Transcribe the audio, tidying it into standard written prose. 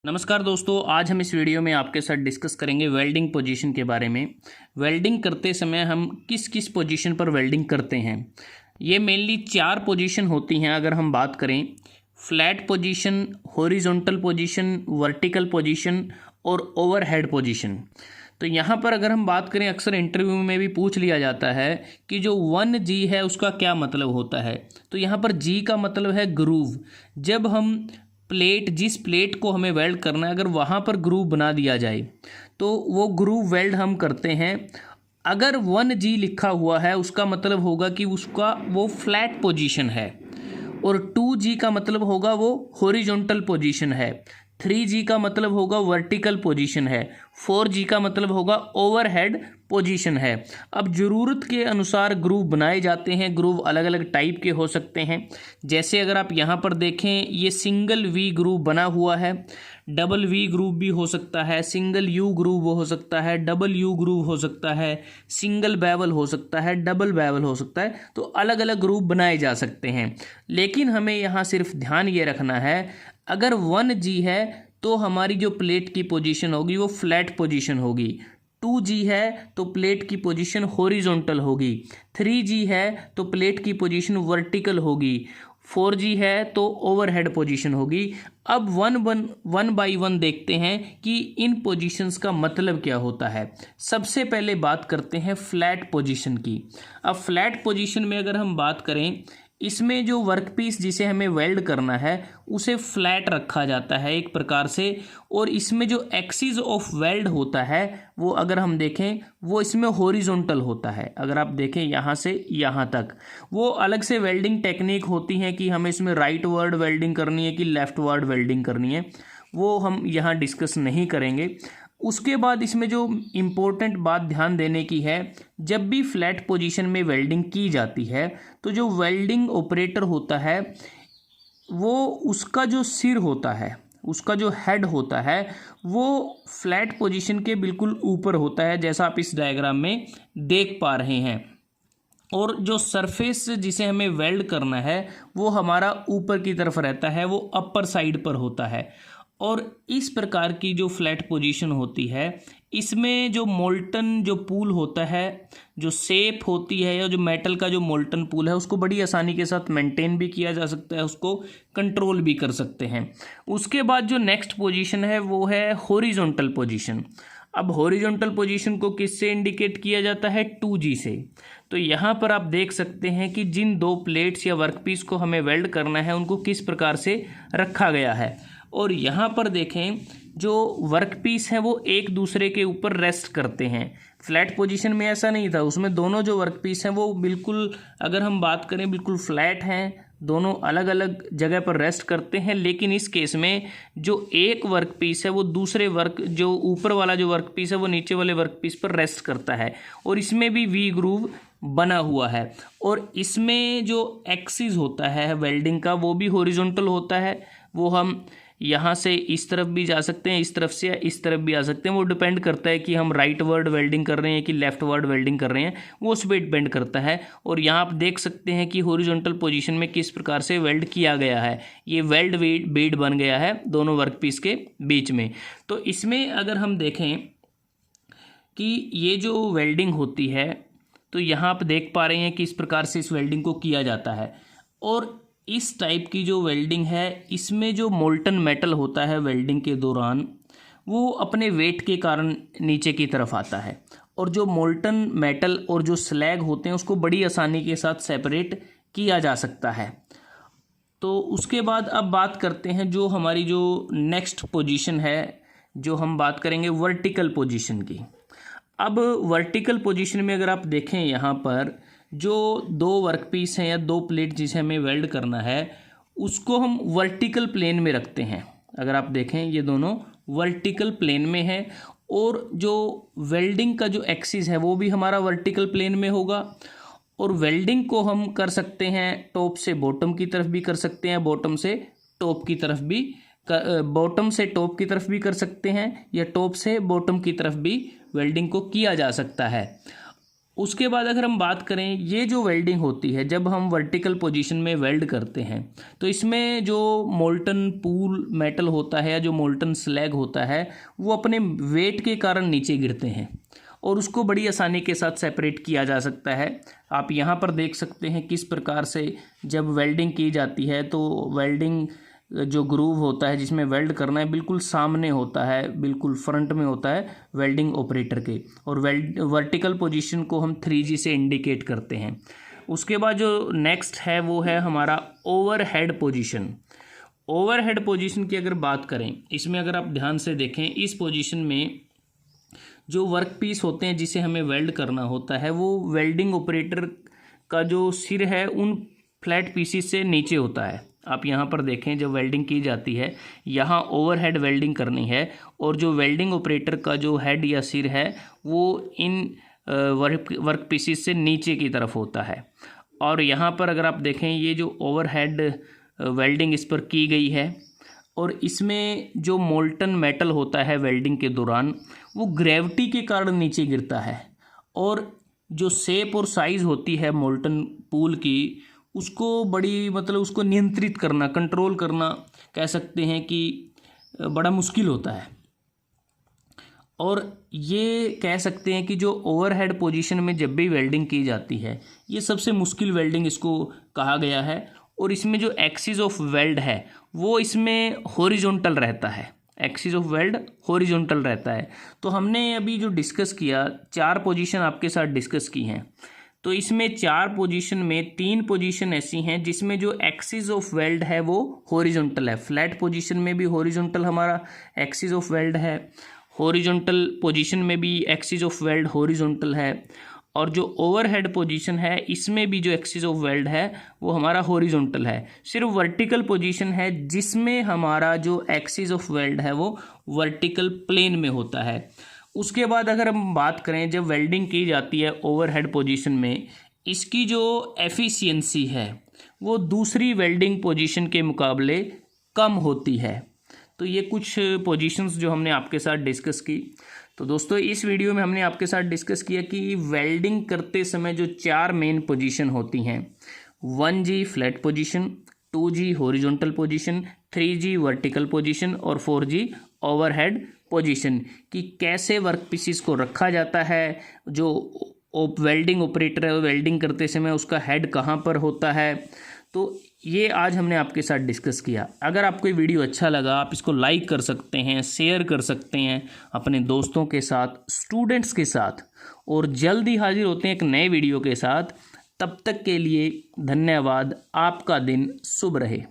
नमस्कार दोस्तों, आज हम इस वीडियो में आपके साथ डिस्कस करेंगे वेल्डिंग पोजीशन के बारे में। वेल्डिंग करते समय हम किस किस पोजीशन पर वेल्डिंग करते हैं। ये मेनली 4 पोजीशन होती हैं। अगर हम बात करें flat position, horizontal position, vertical position और ओवरहेड पोजीशन। तो यहाँ पर अगर हम बात करें, अक्सर इंटरव्यू में भी पूछ लिया जाता है कि जो 1G है उसका क्या मतलब होता है। तो यहाँ पर G का मतलब है ग्रूव। जब हम जिस प्लेट को हमें वेल्ड करना है, अगर वहाँ पर ग्रूव बना दिया जाए तो वो ग्रूव वेल्ड हम करते हैं। अगर 1G लिखा हुआ है उसका मतलब होगा कि उसका वो फ्लैट पोजीशन है, और 2G का मतलब होगा वो हॉरिजॉन्टल पोजीशन है, 3G का मतलब होगा वर्टिकल पोजीशन है, 4G का मतलब होगा ओवरहेड पोजीशन है। अब ज़रूरत के अनुसार ग्रूव बनाए जाते हैं। ग्रूव अलग अलग टाइप के हो सकते हैं। जैसे अगर आप यहाँ पर देखें, ये सिंगल वी ग्रूव बना हुआ है, डबल वी ग्रूव भी हो सकता है, सिंगल यू ग्रूव हो सकता है, डबल यू ग्रूव हो सकता है, सिंगल बेवल हो सकता है, डबल बेवल हो सकता है। तो अलग अलग ग्रूव बनाए जा सकते हैं। लेकिन हमें यहाँ सिर्फ ध्यान ये रखना है, अगर 1G है तो हमारी जो प्लेट की पोजीशन होगी वो फ्लैट पोजीशन होगी। 2G है तो प्लेट की पोजीशन हॉरिजॉन्टल होगी। 3G है तो प्लेट की पोजीशन वर्टिकल होगी। 4G है तो ओवरहेड पोजीशन होगी। अब वन बाई वन देखते हैं कि इन पोजीशंस का मतलब क्या होता है। सबसे पहले बात करते हैं फ्लैट पोजीशन की। अब फ्लैट पोजीशन में अगर हम बात करें, इसमें जो वर्कपीस जिसे हमें वेल्ड करना है उसे फ्लैट रखा जाता है एक प्रकार से, और इसमें जो एक्सिस ऑफ वेल्ड होता है वो अगर हम देखें वो इसमें हॉरिजॉन्टल होता है। अगर आप देखें यहाँ से यहाँ तक, वो अलग से वेल्डिंग टेक्निक होती है कि हमें इसमें राइट वर्ड वेल्डिंग करनी है कि लेफ्ट वर्ड वेल्डिंग करनी है, वो हम यहाँ डिस्कस नहीं करेंगे। उसके बाद इसमें जो इम्पोर्टेंट बात ध्यान देने की है, जब भी फ्लैट पोजीशन में वेल्डिंग की जाती है तो जो वेल्डिंग ऑपरेटर होता है वो उसका जो सिर होता है, उसका जो हेड होता है वो फ्लैट पोजीशन के बिल्कुल ऊपर होता है, जैसा आप इस डायग्राम में देख पा रहे हैं। और जो सरफेस जिसे हमें वेल्ड करना है वो हमारा ऊपर की तरफ रहता है, वो अपर साइड पर होता है। और इस प्रकार की जो फ्लैट पोजीशन होती है, इसमें जो मोल्टन जो पूल होता है, जो शेप होती है, या जो मेटल का जो मोल्टन पूल है, उसको बड़ी आसानी के साथ मेंटेन भी किया जा सकता है, उसको कंट्रोल भी कर सकते हैं। उसके बाद जो नेक्स्ट पोजीशन है वो है हॉरिजॉन्टल पोजीशन। अब हॉरिजॉन्टल पोजीशन को किससे इंडिकेट किया जाता है? 2G से। तो यहाँ पर आप देख सकते हैं कि जिन 2 प्लेट्स या वर्कपीस को हमें वेल्ड करना है उनको किस प्रकार से रखा गया है। और यहाँ पर देखें, जो वर्कपीस हैं वो एक दूसरे के ऊपर रेस्ट करते हैं। फ्लैट पोजीशन में ऐसा नहीं था, उसमें दोनों जो वर्कपीस हैं वो बिल्कुल, अगर हम बात करें, बिल्कुल फ्लैट हैं, दोनों अलग अलग जगह पर रेस्ट करते हैं। लेकिन इस केस में जो एक वर्कपीस है वो दूसरे जो ऊपर वाला जो वर्कपीस है वो नीचे वाले वर्कपीस पर रेस्ट करता है, और इसमें भी वी ग्रूव बना हुआ है। और इसमें जो एक्सिस होता है वेल्डिंग का वो भी हॉरिजॉन्टल होता है। वो हम यहाँ से इस तरफ भी जा सकते हैं, इस तरफ से या इस तरफ भी आ सकते हैं, वो डिपेंड करता है कि हम राइट वर्ड वेल्डिंग कर रहे हैं कि लेफ्ट वर्ड वेल्डिंग कर रहे हैं, वो उस पर डिपेंड करता है। और यहाँ आप देख सकते हैं कि हॉरिजॉन्टल पोजीशन में किस प्रकार से वेल्ड किया गया है। ये वेल्ड बेड बन गया है दोनों वर्कपीस के बीच में। तो इसमें अगर हम देखें कि ये जो वेल्डिंग होती है, तो यहाँ आप देख पा रहे हैं कि इस प्रकार से इस वेल्डिंग को किया जाता है। और इस टाइप की जो वेल्डिंग है, इसमें जो मोल्टन मेटल होता है वेल्डिंग के दौरान, वो अपने वेट के कारण नीचे की तरफ आता है, और जो मोल्टन मेटल और जो स्लैग होते हैं उसको बड़ी आसानी के साथ सेपरेट किया जा सकता है। तो उसके बाद अब बात करते हैं जो हमारी जो नेक्स्ट पोजीशन है, जो हम बात करेंगे वर्टिकल पोजीशन की। अब वर्टिकल पोजीशन में अगर आप देखें, यहाँ पर जो 2 वर्कपीस हैं या 2 प्लेट जिसे हमें वेल्ड करना है उसको हम वर्टिकल प्लेन में रखते हैं। अगर आप देखें ये दोनों वर्टिकल प्लेन में है, और जो वेल्डिंग का जो एक्सिस है वो भी हमारा वर्टिकल प्लेन में होगा। और वेल्डिंग को हम कर सकते हैं टॉप से बॉटम की तरफ भी कर सकते हैं, बॉटम से टॉप की तरफ भी कर सकते हैं, या टॉप से बॉटम की तरफ भी वेल्डिंग को किया जा सकता है। उसके बाद अगर हम बात करें, ये जो वेल्डिंग होती है जब हम वर्टिकल पोजीशन में वेल्ड करते हैं तो इसमें जो मोल्टन पूल मेटल होता है या जो मोल्टन स्लैग होता है वो अपने वेट के कारण नीचे गिरते हैं और उसको बड़ी आसानी के साथ सेपरेट किया जा सकता है। आप यहाँ पर देख सकते हैं किस प्रकार से जब वेल्डिंग की जाती है तो वेल्डिंग जो ग्रूव होता है जिसमें वेल्ड करना है बिल्कुल सामने होता है, बिल्कुल फ्रंट में होता है वेल्डिंग ऑपरेटर के, और वर्टिकल पोजीशन को हम 3G से इंडिकेट करते हैं। उसके बाद जो नेक्स्ट है वो है हमारा ओवरहेड पोजीशन। ओवरहेड पोजीशन की अगर बात करें, इसमें अगर आप ध्यान से देखें, इस पोजीशन में जो वर्क पीस होते हैं जिसे हमें वेल्ड करना होता है वो वेल्डिंग ऑपरेटर का जो सिर है उन फ्लैट पीसीस से नीचे होता है। आप यहाँ पर देखें जब वेल्डिंग की जाती है यहाँ ओवरहेड वेल्डिंग करनी है और जो वेल्डिंग ऑपरेटर का जो हेड या सिर है वो इन वर्क पीसीस से नीचे की तरफ होता है। और यहाँ पर अगर आप देखें ये जो ओवरहेड वेल्डिंग इस पर की गई है और इसमें जो मोल्टन मेटल होता है वेल्डिंग के दौरान वो ग्रेविटी के कारण नीचे गिरता है और जो शेप और साइज़ होती है मोल्टन पूल की उसको बड़ी उसको नियंत्रित करना, कंट्रोल करना कह सकते हैं कि बड़ा मुश्किल होता है। और ये कह सकते हैं कि जो ओवरहेड पोजीशन में जब भी वेल्डिंग की जाती है ये सबसे मुश्किल वेल्डिंग इसको कहा गया है। और इसमें जो एक्सिस ऑफ वेल्ड है वो इसमें हॉरिजॉन्टल रहता है, एक्सिस ऑफ वेल्ड हॉरिजॉन्टल रहता है। तो हमने अभी जो डिस्कस किया 4 पोजीशन आपके साथ डिस्कस की हैं, तो इसमें 4 पोजीशन में 3 पोजीशन ऐसी हैं जिसमें जो एक्सिस ऑफ वेल्ड है वो हॉरिजॉन्टल है। फ्लैट पोजीशन में भी हॉरिजॉन्टल हमारा एक्सिस ऑफ वेल्ड है, हॉरिजॉन्टल पोजीशन में भी एक्सिस ऑफ वेल्ड हॉरिजॉन्टल है, और जो ओवरहेड पोजीशन है इसमें भी जो एक्सिस ऑफ वेल्ड है वो हमारा हॉरिजॉन्टल है। सिर्फ वर्टिकल पोजीशन है जिसमें हमारा जो एक्सिस ऑफ वेल्ड है वो वर्टिकल प्लेन में होता है। उसके बाद अगर हम बात करें जब वेल्डिंग की जाती है ओवरहेड पोजीशन में, इसकी जो एफिशिएंसी है वो दूसरी वेल्डिंग पोजीशन के मुकाबले कम होती है। तो ये कुछ पोजीशंस जो हमने आपके साथ डिस्कस की। तो दोस्तों इस वीडियो में हमने आपके साथ डिस्कस किया कि वेल्डिंग करते समय जो 4 मेन पोजीशन होती हैं, 1G flat position, 2G horizontal position, 3G vertical position और 4G ओवरहेड पोजीशन, कि कैसे वर्क पीसीस को रखा जाता है, जो वेल्डिंग ऑपरेटर है वेल्डिंग करते समय उसका हेड कहाँ पर होता है। तो ये आज हमने आपके साथ डिस्कस किया। अगर आपको ये वीडियो अच्छा लगा आप इसको लाइक कर सकते हैं, शेयर कर सकते हैं अपने दोस्तों के साथ, स्टूडेंट्स के साथ, और जल्द ही हाजिर होते हैं एक नए वीडियो के साथ। तब तक के लिए धन्यवाद। आपका दिन शुभ रहे।